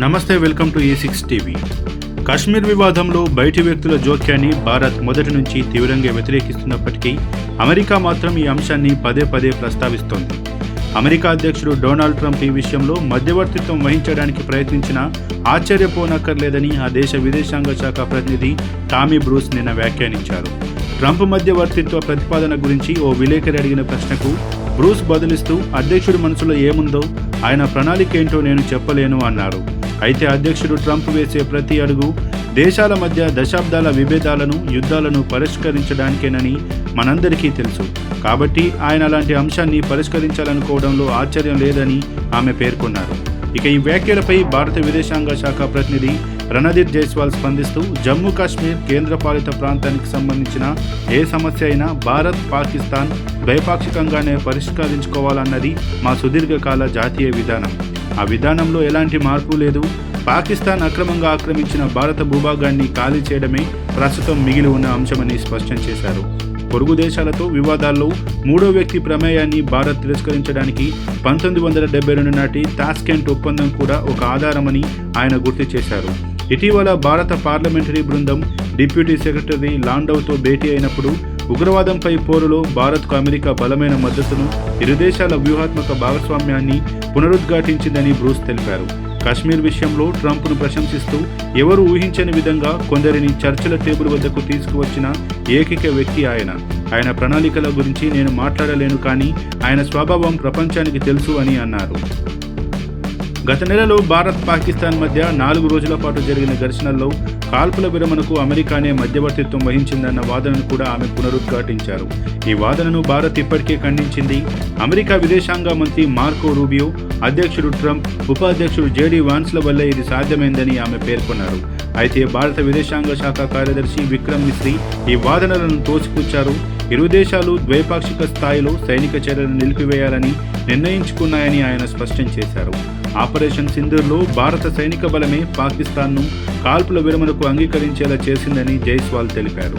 నమస్తే, welcome to E6 TV. Kashmir వివాదంలో బయటి వ్యక్తుల జోక్యాన్ని భారత్ మొదటి నుంచి తీవ్రంగా వ్యతిరేకిస్తున్నప్పటికీ అమెరికా మాత్రం ఈ అంశాన్ని పదే పదే ప్రస్తావిస్తోంది. అమెరికా అధ్యక్షుడు డొనాల్డ్ ట్రంప్ ఈ విషయంలో మధ్యవర్తిత్వం వహించడానికి ప్రయత్నించినా ఆశ్చర్యపోనక్కర్లేదని ఆ దేశ విదేశాంగ శాఖ ప్రతినిధి టామీ బ్రూస్ నిన్న వ్యాఖ్యానించారు. ట్రంప్ మధ్యవర్తిత్వ ప్రతిపాదన గురించి ఓ విలేకరి అడిగిన ప్రశ్నకు బ్రూస్ బదులిస్తూ అధ్యక్షుడి మనసులో ఏముందో ఆయన ప్రణాళిక ఏంటో నేను చెప్పలేను అన్నారు. అయితే అధ్యక్షుడు ట్రంప్ వేసే ప్రతి అడుగు దేశాల మధ్య దశాబ్దాల విభేదాలను, యుద్ధాలను పరిష్కరించడానికేనని మనందరికీ తెలుసు. కాబట్టి ఆయన అలాంటి అంశాన్ని పరిష్కరించాలనుకోవడంలో ఆశ్చర్యం లేదని ఆమె పేర్కొన్నారు. ఇక ఈ వ్యాఖ్యలపై భారత విదేశాంగ శాఖ ప్రతినిధి రణదీప్ జైస్వాల్ స్పందిస్తూ, జమ్మూ కాశ్మీర్ కేంద్రపాలిత ప్రాంతానికి సంబంధించిన ఏ సమస్య అయినా భారత్, పాకిస్తాన్ ద్వైపాక్షికంగానే పరిష్కరించుకోవాలన్నది మా సుదీర్ఘకాల జాతీయ విధానం. ఆ విధానంలో ఎలాంటి మార్పు లేదు. పాకిస్తాన్ అక్రమంగా ఆక్రమించిన భారత భూభాగాన్ని ఖాళీ చేయడమే ప్రస్తుతం మిగిలి ఉన్న అంశమని స్పష్టం చేశారు. పొరుగు దేశాలతో వివాదాల్లో మూడో వ్యక్తి ప్రమేయాన్ని భారత్ తిరస్కరించడానికి 1972 నాటి తాష్కెంట్ ఒప్పందం కూడా ఒక ఆధారమని ఆయన గుర్తు చేశారు. ఇటీవల భారత పార్లమెంటరీ బృందం డిప్యూటీ సెక్రటరీ లాండౌతో భేటీ అయినప్పుడు ఉగ్రవాదంపై పోరులో భారత్కు అమెరికా బలమైన మద్దతును, ఇరు దేశాల వ్యూహాత్మక భాగస్వామ్యాన్ని పునరుద్ఘాటించిందని బ్రూస్ తెలిపారు. కాశ్మీర్ విషయంలో ట్రంప్ను ప్రశంసిస్తూ ఎవరు ఊహించని విధంగా కొందరిని చర్చల టేబుల్ వద్దకు తీసుకువచ్చిన ఏకైక వ్యక్తి ఆయన ప్రణాళికల గురించి నేను మాట్లాడలేను, కానీ ఆయన స్వభావం ప్రపంచానికి తెలుసు అని అన్నారు. గత నెలలో భారత్, పాకిస్తాన్ మధ్య 4 రోజుల పాటు జరిగిన ఘర్షణల్లో కాల్పుల విరమణకు అమెరికానే మధ్యవర్తిత్వం వహించిందన్న వాదనను కూడా ఆమె పునరుద్ఘాటించారు. ఈ వాదనను భారత్ ఇప్పటికే ఖండించింది. అమెరికా విదేశాంగ మంత్రి మార్కో రూబియో, అధ్యక్షుడు ట్రంప్, ఉపాధ్యక్షుడు JD వాన్స్ల వల్లే ఇది సాధ్యమైందని ఆమె పేర్కొన్నారు. అయితే భారత విదేశాంగ శాఖ కార్యదర్శి విక్రమ్ మిశ్రీ ఈ వాదనలను తోసిపుచ్చారు. ఇరు దేశాలు ద్వైపాక్షిక స్థాయిలో సైనిక చర్యలను నిలిపివేయాలని నిర్ణయించుకున్నాయని ఆయన స్పష్టం చేశారు. ఆపరేషన్ సింధూర్లో భారత సైనిక బలమే పాకిస్తాన్ను కాల్పుల విరమణకు అంగీకరించేలా చేసిందని జైస్వాల్ తెలిపారు.